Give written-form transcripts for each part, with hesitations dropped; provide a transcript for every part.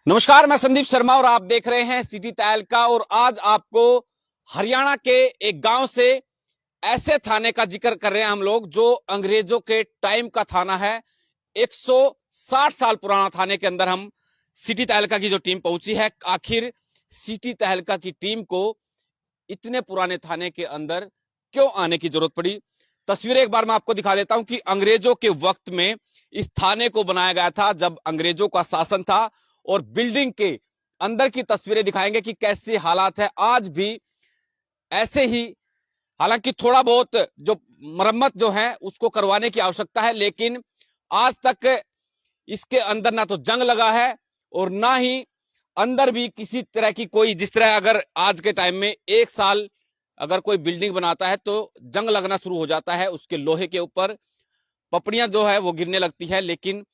नमस्कार, मैं संदीप शर्मा और आप देख रहे हैं सिटी तहलका। और आज आपको हरियाणा के एक गांव से ऐसे थाने का जिक्र कर रहे हैं हम लोग जो अंग्रेजों के टाइम का थाना है। 160 साल पुराना थाने के अंदर हम सिटी तहलका की जो टीम पहुंची है। आखिर सिटी तहलका की टीम को इतने पुराने थाने के अंदर क्यों आने की जरूरत पड़ी, तस्वीरें एक बार मैं आपको दिखा देता हूं कि अंग्रेजों के वक्त में इस थाने को बनाया गया था जब अंग्रेजों का शासन था। और बिल्डिंग के अंदर की तस्वीरें दिखाएंगे कि कैसे हालात है आज भी ऐसे ही। हालांकि थोड़ा बहुत जो मरम्मत जो है उसको करवाने की आवश्यकता है, लेकिन आज तक इसके अंदर ना तो जंग लगा है और ना ही अंदर भी किसी तरह की कोई, जिस तरह अगर आज के टाइम में एक साल अगर कोई बिल्डिंग बनाता है तो जंग लगना शुरू हो जाता है, उसके लोहे के ऊपर पपड़ियां जो है वो गिरने लगती है, लेकिन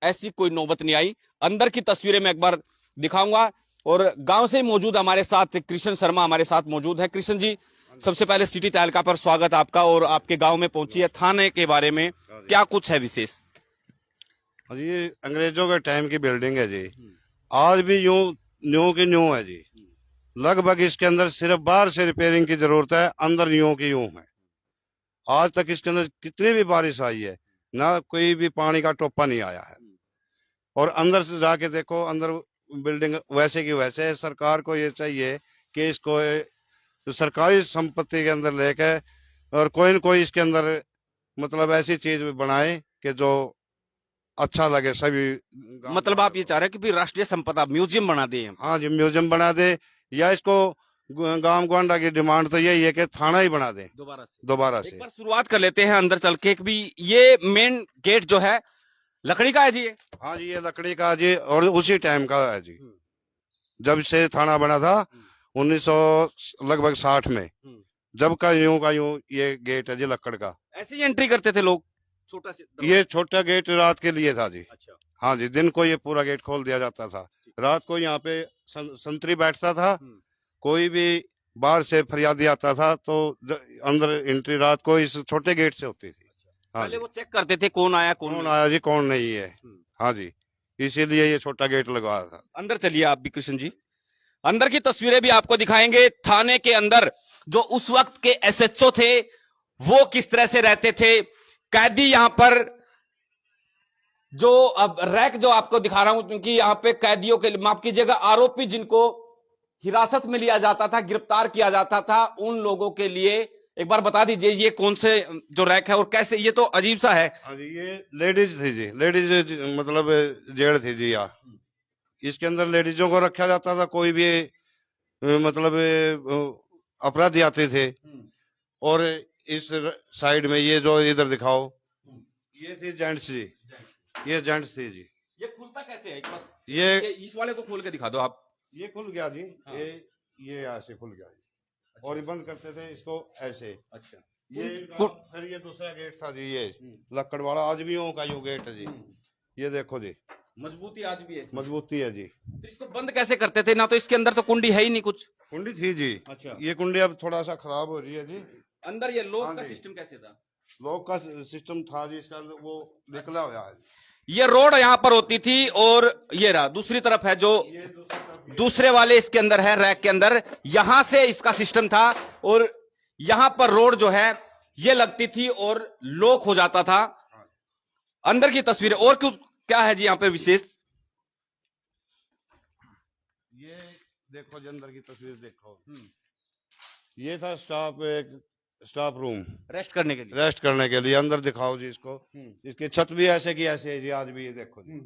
ऐसी कोई नौबत नहीं आई। अंदर की तस्वीरें मैं एक बार दिखाऊंगा और गांव से ही मौजूद हमारे साथ कृष्ण शर्मा हमारे साथ मौजूद है। कृष्ण जी, सबसे पहले सिटी तहलका पर स्वागत आपका। और आपके गांव में पहुंची है, थाने के बारे में क्या कुछ है विशेष? ये अंग्रेजों के टाइम की बिल्डिंग है जी। आज भी यूं न्यू की न्यू है जी। लगभग इसके अंदर सिर्फ बाहर से रिपेयरिंग की जरूरत है, अंदर यूं की यूं है। आज तक इसके अंदर कितनी भी बारिश आई है ना कोई भी पानी का टोपा नहीं आया है। और अंदर से जाके देखो, अंदर बिल्डिंग वैसे की वैसे है। सरकार को ये चाहिए कि इसको तो सरकारी संपत्ति के अंदर लेके और कोई न कोई इसके अंदर मतलब ऐसी चीज बनाए कि जो अच्छा लगे सभी। मतलब आप ये चाह रहे हैं कि भी राष्ट्रीय संपदा म्यूजियम बना दें? हाँ जी, म्यूजियम बना दे, या इसको गांव ग्वांडा की डिमांड तो यही है कि थाना ही बना दे दोबारा एक से। बार शुरुआत कर लेते हैं अंदर चल के। भी ये मेन गेट जो है लकड़ी का है जी? ये हाँ जी, ये लकड़ी का जी और उसी टाइम का है जी, जब से थाना बना था 1900 लगभग 60 में। जब का यूं ये गेट है जी लकड़ का। ऐसे ही एंट्री करते थे लोग? छोटा सा ये छोटा गेट रात के लिए था जी। अच्छा। हाँ जी, दिन को ये पूरा गेट खोल दिया जाता था। रात को यहाँ पे संतरी बैठता था। कोई भी बाहर से फरियादी आता था तो अंदर एंट्री रात को इस छोटे गेट से होती थी। हाँ पहले जी, वो चेक करते थे कौन आया कौन कौन नहीं। आया जी कौन नहीं है। हाँ जी, इसीलिए ये छोटा गेट लगवाया था। अंदर चलिए आप भी कृष्ण जी। अंदर की तस्वीरें भी आपको दिखाएंगे। थाने के अंदर जो उस वक्त के एसएचओ थे वो किस तरह से रहते थे। कैदी यहाँ पर जो अब रैक जो आपको दिखा रहा हूं, क्योंकि यहाँ पे कैदियों के लिए, माफ कीजिएगा, आरोपी जिनको हिरासत में लिया जाता था, गिरफ्तार किया जाता था, उन लोगों के लिए एक बार बता दीजिए ये कौन से जो रैक है और कैसे? ये तो अजीब सा है। हाँ जी, ये लेडीज थी जी, लेडीज मतलब जेल थी जी यहाँ। इसके अंदर लेडीजों को रखा जाता था। कोई भी मतलब अपराधी आते थे। और इस साइड में ये जो इधर दिखाओ, ये थी जेंट्स जी, ये जेंट्स थी जी। ये खुलता कैसे है? ये इस वाले को खोल के दिखा दो आप। ये खुल गया जी। हाँ। ये ऐसे खुल गया जी। और ये बंद करते थे इसको ऐसे। अच्छा। ये फिर ये दूसरा गेट था जी, ये लक्कड़ वाला। आज भी का यूं गेट है जी। ये देखो जी, मजबूती आज भी है? मजबूती है जी। तो इसको बंद कैसे करते थे? ना तो इसके अंदर तो कुंडी है ही नहीं कुछ। कुंडी थी जी। अच्छा। ये कुंडी अब थोड़ा सा खराब हो रही है जी। अंदर ये लॉक हाँ का जी। सिस्टम कैसे था? लॉक का सिस्टम था जी, इसका वो निकला हुआ है। ये रोड यहाँ पर होती थी और ये रहा दूसरी तरफ है जो ये दूसरी तरफ दूसरे वाले इसके अंदर है, रैक के अंदर। यहां से इसका सिस्टम था और यहां पर रोड जो है ये लगती थी और लॉक हो जाता था। अंदर की तस्वीरें और कुछ क्या है जी यहाँ पे विशेष? ये देखो जी, अंदर की तस्वीर देखो। ये था स्टाफ रूम, रेस्ट करने के लिए। रेस्ट करने के लिए। अंदर दिखाओ जी इसको। इसकी छत भी ऐसे की ऐसे है जी, आज भी ये देखो जी।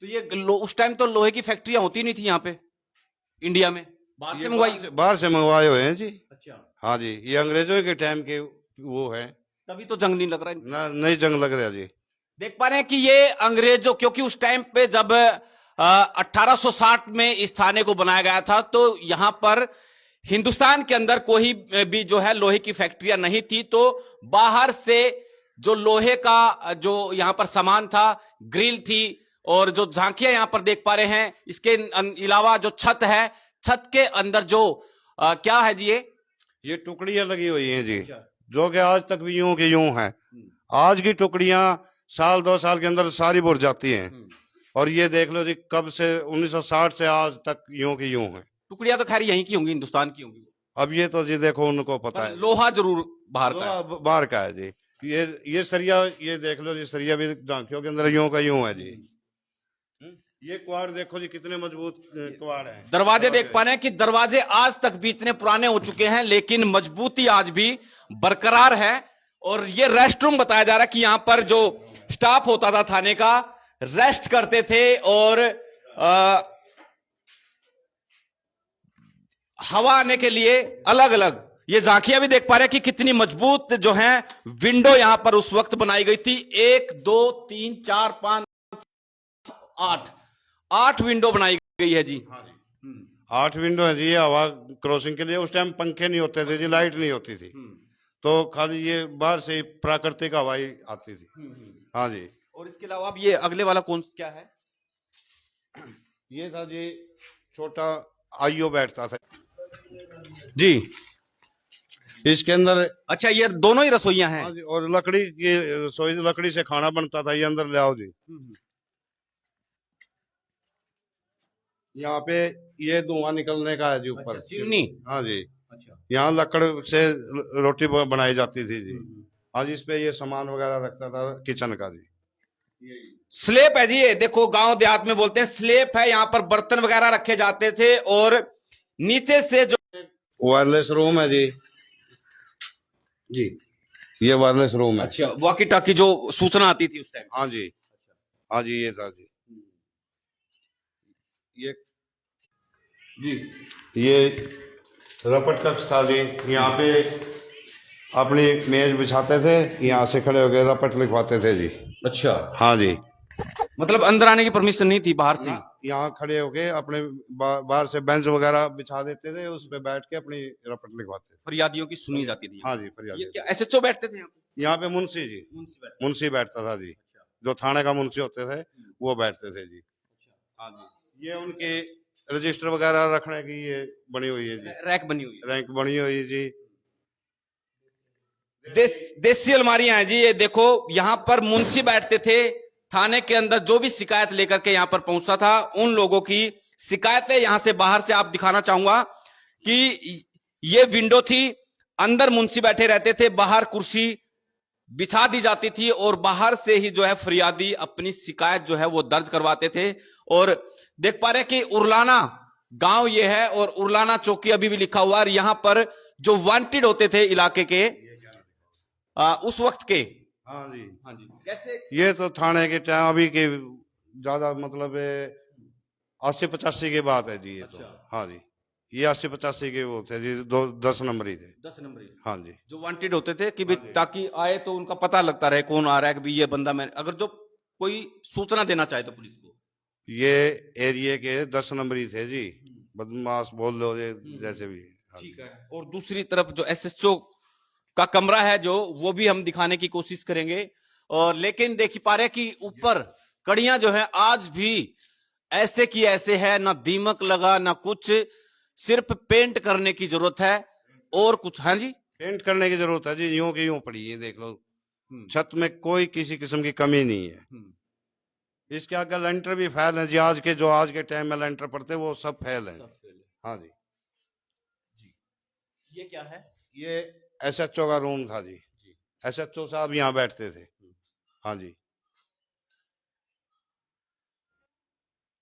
तो ये उस टाइम तो लोहे की फैक्ट्रियां होती नहीं थी यहाँ पे इंडिया में, बाहर से मंगवाई? बाहर से मंगवाए हुए हैं जी। अच्छा। हाँ जी, ये अंग्रेजों के टाइम के वो है। तभी तो जंग नहीं लग रहा है। ना नहीं जंग लग रहा जी। देख पा रहे हैं कि ये अंग्रेजों, क्योंकि उस टाइम पे जब 1860 में इस थाने को बनाया गया था तो यहां पर हिंदुस्तान के अंदर कोई भी जो है लोहे की फैक्ट्रियां नहीं थी। तो बाहर से जो लोहे का जो यहां पर सामान था, ग्रिल थी और जो झांकियां यहां पर देख पा रहे हैं, इसके अलावा जो छत है, छत के अंदर जो क्या है जी, ये टुकड़ियां लगी हुई हैं जी, जो कि आज तक भी यूं की यूं है। आज की टुकड़ियां साल 2 साल के अंदर सारी बुर जाती हैं और ये देख लो जी, कब से 1960 से आज तक यूं की यूं है। टुकड़ियां तो खैर यहीं की होंगी, हिंदुस्तान की होंगी, अब ये तो जी देखो उनको पता पर है, लोहा जरूर बाहर का है। लोहा बाहर का है जी। ये सरिया, ये देख लो जी, सरिया भी झांकियों के अंदर यूं का यूं है जी। ये कुआड़ देखो जी, कितने मजबूत कुआड़ है। दरवाजे देख पा रहे हैं कि दरवाजे आज तक भी इतने पुराने हो चुके हैं, लेकिन मजबूती आज भी बरकरार है। और ये रेस्ट रूम बताया जा रहा है कि यहां पर जो स्टाफ होता था थाने का, रेस्ट करते थे और हवा आने के लिए अलग अलग ये झांकियां भी देख पा रहे हैं कि कितनी मजबूत जो है विंडो यहां पर उस वक्त बनाई गई थी। 1 2 3 4 5 8 विंडो बनाई गई है जी। हाँ जी, 8 विंडो है जी। ये हवा क्रॉसिंग के लिए उस टाइम पंखे नहीं होते थे जी, लाइट नहीं होती थी, तो खाली ये बाहर से प्राकृतिक हवा ही आती थी। हाँ जी। और इसके अलावा अब ये अगले वाला कौन क्या है? ये था जी छोटा आईओ बैठता था जी। इसके अंदर। अच्छा, ये दोनों ही रसोइयां हैं। हाँ जी, और लकड़ी की रसोई, लकड़ी से खाना बनता था। ये अंदर ले आओ जी। यहाँ पे ये धुआं निकलने का है जी ऊपर। अच्छा, चिमनी। हाँ जी। अच्छा। यहाँ लकड़ से रोटी बनाई जाती थी जी। आज इस पे ये सामान वगैरह रखता था किचन का जी। स्लेप है जी, ये देखो गांव देहात में बोलते हैं स्लेप है, यहाँ पर बर्तन वगैरह रखे जाते थे। और नीचे से जो वायरलेस रूम है जी। जी, ये वायरलेस रूम है। अच्छा, वॉकी टॉकी जो सूचना आती थी उस टाइम। हाँ जी, हाँ जी, ये था जी। ये जी, ये रपट कक्ष था जी। यहाँ पे अपनी मेज बिछाते थे, यहाँ से खड़े होकर रपट लिखवाते थे जी। अच्छा। हाँ जी, मतलब अंदर आने की परमिशन नहीं थी, बाहर से? यहाँ खड़े होके अपने बाहर से बेंच वगैरह बिछा देते थे, उस पे बैठ के अपनी रपट लिखवाते थे। फरियादियों की सुनी जाती थी। हाँ जी, फरियाद। ये क्या एसएचओ बैठते थे यहाँ पे? यहाँ पे मुंशी जी, मुंशी बैठता था जी। जो थाने का मुंशी होते थे वो बैठते थे जी। हाँ जी, ये उनके रजिस्टर वगैरह रखने की ये बनी हुई है जी, रैक बनी हुई है, रैंक बनी हुई है जी। देसी अलमारियां हैं जी। ये देखो, यहाँ पर मुंशी बैठते थे। थाने के अंदर जो भी शिकायत लेकर के यहाँ पर पहुंचता था, उन लोगों की शिकायतें यहां से बाहर से आप दिखाना चाहूंगा कि ये विंडो थी, अंदर मुंशी बैठे रहते थे, बाहर कुर्सी बिछा दी जाती थी और बाहर से ही जो है फरियादी अपनी शिकायत जो है वो दर्ज करवाते थे। और देख पा रहे हैं कि उरलाना गांव ये है और उरलाना चौकी अभी भी लिखा हुआ है। यहाँ पर जो वांटेड होते थे इलाके के उस वक्त के। हाँ जी, हाँ जी। कैसे? ये तो थाने के टाइम अभी के ज्यादा मतलब 80-85 की बात है जी। ये तो हाँ जी, ये 80-85 के वो थे जी, 10 नंबर ही थे। 10 नंबर ही। हाँ जी, जो वांटेड होते थे कि भाई ताकि आए तो उनका पता लगता रहे कौन आ रहा है, कि भाई ये बंदा, मैं अगर जो कोई सूचना देना चाहे तो पुलिस को। ये एरिया के 10 नंबर ही थे जी, बदमाश बोल लो ये जैसे भी। ठीक है। और दूसरी तरफ जो एसएचओ का कमरा है जो, वो भी हम दिखाने की कोशिश करेंगे। और लेकिन देख पा रहे कि ऊपर कड़ियां जो है आज भी ऐसे की ऐसे है, ना दीमक लगा ना कुछ, सिर्फ पेंट करने की जरूरत है और कुछ। हाँ जी, पेंट करने की जरूरत है जी, यूं की यूं पड़ी है, देख लो। छत में कोई किसी किस्म की कमी नहीं है। इसके आगे लेंटर भी फैल है जी, आज के टाइम में लेंटर पड़ते वो सब फैल है। हाँ जी। ये क्या है? ये एसएचओ का रूम था जी। एसएचओ साहब यहाँ बैठते थे। हाँ जी,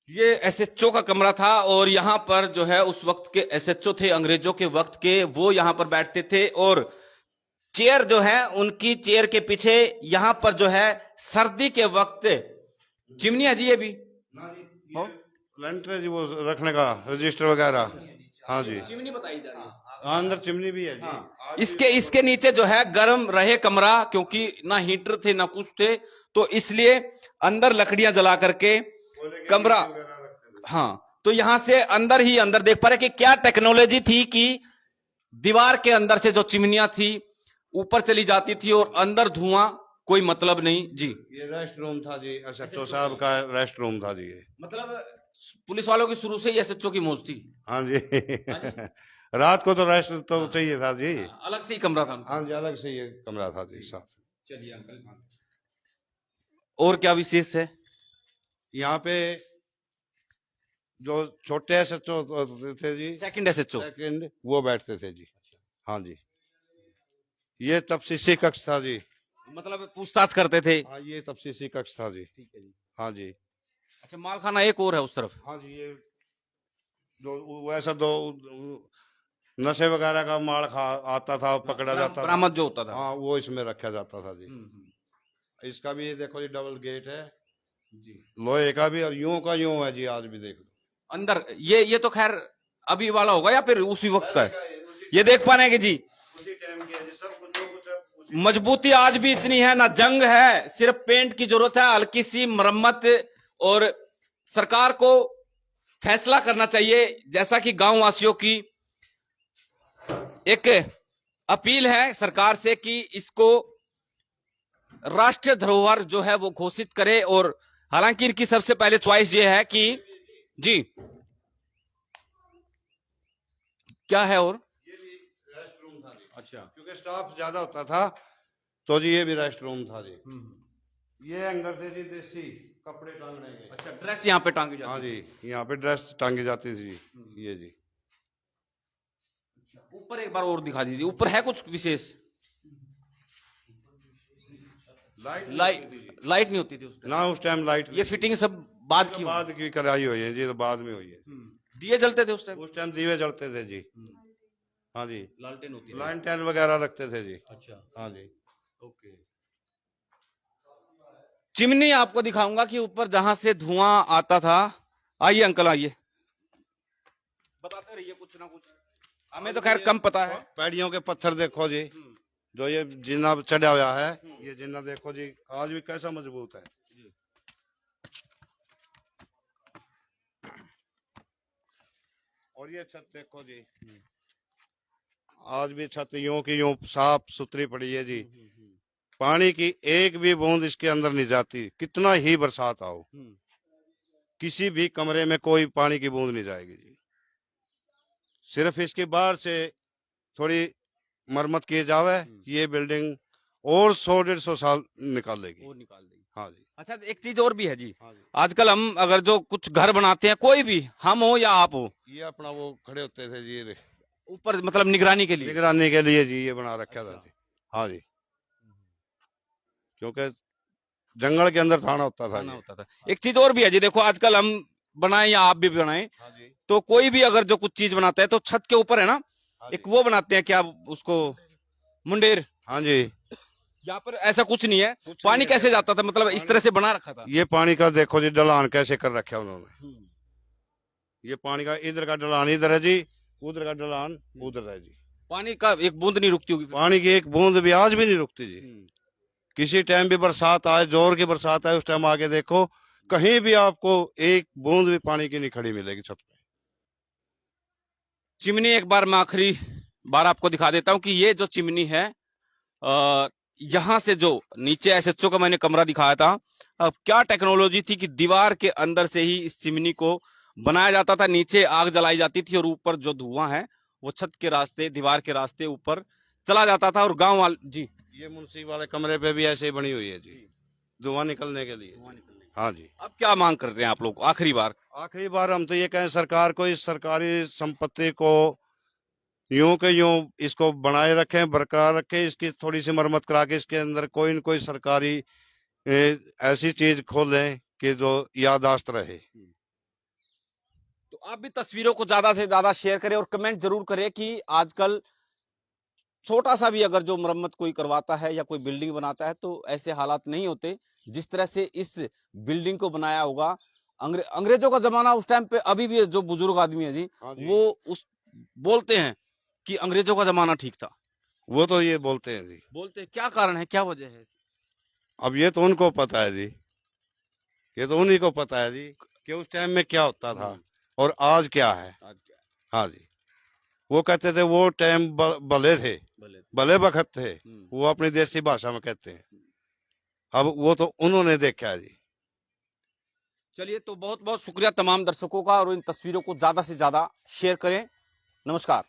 ये एसएचओ का कमरा था और यहाँ पर जो है उस वक्त के एसएचओ थे, अंग्रेजों के वक्त के, वो यहाँ पर बैठते थे। और चेयर जो है उनकी चेयर के पीछे यहाँ पर जो है सर्दी के वक्त चिमनी है जी। ये भी लेंटर जी, वो रखने का रजिस्टर वगैरह। हाँ जी, चिमनी बताई जा रही है। हाँ, अंदर चिमनी भी है जी। हाँ। इसके नीचे जो है गर्म रहे कमरा, क्योंकि ना हीटर थे ना कुछ थे, तो इसलिए अंदर लकड़ियां जला करके कमरा। हाँ, तो यहां से अंदर ही अंदर देख पा रहे कि क्या टेक्नोलॉजी थी कि दीवार के अंदर से जो चिमनियां थी ऊपर चली जाती थी और अंदर धुआं कोई मतलब नहीं जी। ये रेस्ट रूम था जी, एसएचओ साहब का रेस्ट रूम था जी। मतलब पुलिस वालों की शुरू से ही एसएचओ की मौज थी। हाँ जी, रात को तो रेस्ट तो चाहिए था जी। अलग से ही कमरा था। हाँ जी, अलग से ये कमरा था जी साथ। चलिए अंकल, और क्या विशेष है? यहाँ पे जो छोटे एसएचओ थे जी, सेकंड एसएचओ। सेकंड, वो बैठते थे जी। हाँ जी, ये तफ्सीसी कक्ष था जी। मतलब पूछताछ करते थे। हाँ, ये तफ्सीसी कक्ष था जी। ठीक है जी। हाँ जी। अच्छा, मालखाना एक और है उस तरफ। हाँ जी, ये जो वैसा दो नशे वगैरह का माल खा आता था, पकड़ा जाता था, बरामद जो होता था। हाँ, वो इसमें रखा जाता था जी। हम्म। इसका भी ये देखो, ये डबल गेट है जी। लोहे का भी, और यूं का यूं है जी, आज भी देख लो। अंदर ये तो खैर अभी वाला होगा या फिर उसी वक्त का है? उसी ये देख पाने कि जी टाइम की है जी, सब कुछ जो कुछ है उसी। मजबूती आज भी इतनी है ना, जंग है, सिर्फ पेंट की जरूरत है, हल्की सी मरम्मत। और सरकार को फैसला करना चाहिए, जैसा कि गांव वासियों की एक अपील है सरकार से कि इसको राष्ट्रीय धरोहर जो है वो घोषित करे। और हालांकि इनकी सबसे पहले चॉइस ये है कि जी क्या है, और ये भी रेस्ट रूम था जी। अच्छा। क्योंकि स्टाफ ज्यादा होता था, तो जी ये भी रेस्ट रूम था जी। ये एंगर थे जी, देसी कपड़े टांगने के। अच्छा, ड्रेस यहाँ पे टांगी जाती हाँ है। जी, यहाँ पे ड्रेस टांगी जाती थी ये जी। ऊपर एक बार और दिखा दीजिए, ऊपर है कुछ विशेष? लाइट नहीं होती थी उस टाइम ना, उस टाइम लाइट ये फिटिंग सब बाद की बाद की कराई हुई है जी, तो बाद में हुई है। दिए जलते थे उस टाइम? उस टाइम दिए जलते थे जी। हाँ जी, लालटेन होती है। लालटेन वगैरह रखते थे जी। अच्छा, हाँ जी। ओके। चिमनी आपको दिखाऊंगा कि ऊपर जहां से धुआं आता था। आइए अंकल, आइए, बताते रहिए कुछ ना कुछ, हमें तो खैर कम पता है। पैड़ियों के पत्थर देखो जी, जो ये जिन्ना चढ़ा हुआ है, ये जिन्ना देखो जी, आज भी कैसा मजबूत है। और ये छत देखो जी, आज भी छत यूं की यूं साफ सुथरी पड़ी है जी। पानी की एक भी बूंद इसके अंदर नहीं जाती, कितना ही बरसात आओ, किसी भी कमरे में कोई पानी की बूंद नहीं जाएगी जी। सिर्फ इसके बाहर से थोड़ी मरम्मत की जावे, ये बिल्डिंग और 100-150 साल निकाल लेगी। हाँ जी। अच्छा, एक चीज और भी है जी, हाँ जी। आजकल हम अगर जो कुछ घर बनाते हैं, कोई भी, हम हो या आप हो, ये अपना वो खड़े होते थे जी, ये ऊपर मतलब निगरानी के लिए। निगरानी के लिए जी, ये बना रखा था जी। हाँ जी, क्योंकि जंगल के अंदर थाना होता था ये। एक चीज और भी है जी, देखो आजकल हम बनाए या आप भी बनाए, हाँ जी। तो कोई भी अगर जो कुछ चीज बनाता है तो छत के ऊपर है ना, हाँ एक जी। वो बनाते हैं, क्या उसको, मुंडेर। हाँ जी। यहाँ पर ऐसा कुछ नहीं है। कुछ पानी नहीं है। कैसे जाता था, मतलब इस तरह से बना रखा था। ये पानी का देखो जी, ढलान कैसे कर रखा उन्होंने। ये पानी का इधर का ढलान इधर है जी, उधर का ढलान उधर है जी। पानी का एक बूंद नहीं रुकती होगी। पानी की एक बूंद भी आज भी नहीं रुकती जी। किसी टाइम भी बरसात आए, जोर की बरसात आए, उस टाइम आके देखो, कहीं भी आपको एक बूंद भी पानी की नहीं खड़ी मिलेगी छत पे। चिमनी एक बार मैं आखिरी बार आपको दिखा देता हूँ कि ये जो चिमनी है, यहाँ से जो नीचे एसएचओ का मैंने कमरा दिखाया था, अब क्या टेक्नोलॉजी थी कि दीवार के अंदर से ही इस चिमनी को बनाया जाता था, नीचे आग जलाई जाती थी और ऊपर जो धुआं है वो छत के रास्ते, दीवार के रास्ते ऊपर चला जाता था। और गांव वाले जी, ये मुंशी वाले कमरे पे भी ऐसे ही बनी हुई है जी, धुआं निकलने के लिए। हाँ जी। अब क्या मांग कर रहे हैं आप लोग आखिरी बार? आखिरी बार हम तो ये कहें सरकार को, इस सरकारी संपत्ति को यूं के यूं इसको बनाए रखें, बरकरार रखें, इसकी थोड़ी सी मरम्मत करा के इसके अंदर कोई न कोई सरकारी ऐसी चीज खोलें कि जो याददाश्त रहे। तो आप भी तस्वीरों को ज्यादा से ज्यादा शेयर करें और कमेंट जरूर करें कि आजकल छोटा सा भी अगर जो मरम्मत कोई करवाता है या कोई बिल्डिंग बनाता है तो ऐसे हालात नहीं होते जिस तरह से इस बिल्डिंग को बनाया होगा। अंग्रेजों का जमाना उस टाइम पे, अभी भी जो बुजुर्ग आदमी है जी, हाँ जी। वो उस बोलते हैं कि अंग्रेजों का जमाना ठीक था। वो तो ये बोलते हैं जी। बोलते हैं, क्या कारण है, क्या वजह है? अब ये तो उनको पता है जी, ये तो उन्हीं को पता है जी कि उस टाइम में क्या होता था और आज क्या है। हाँ जी, वो कहते थे वो टाइम भले थे, भले वक्त थे, वो अपनी देसी भाषा में कहते हैं। अब वो तो उन्होंने देखा है जी। चलिए, तो बहुत बहुत शुक्रिया तमाम दर्शकों का, और इन तस्वीरों को ज्यादा से ज्यादा शेयर करें। नमस्कार।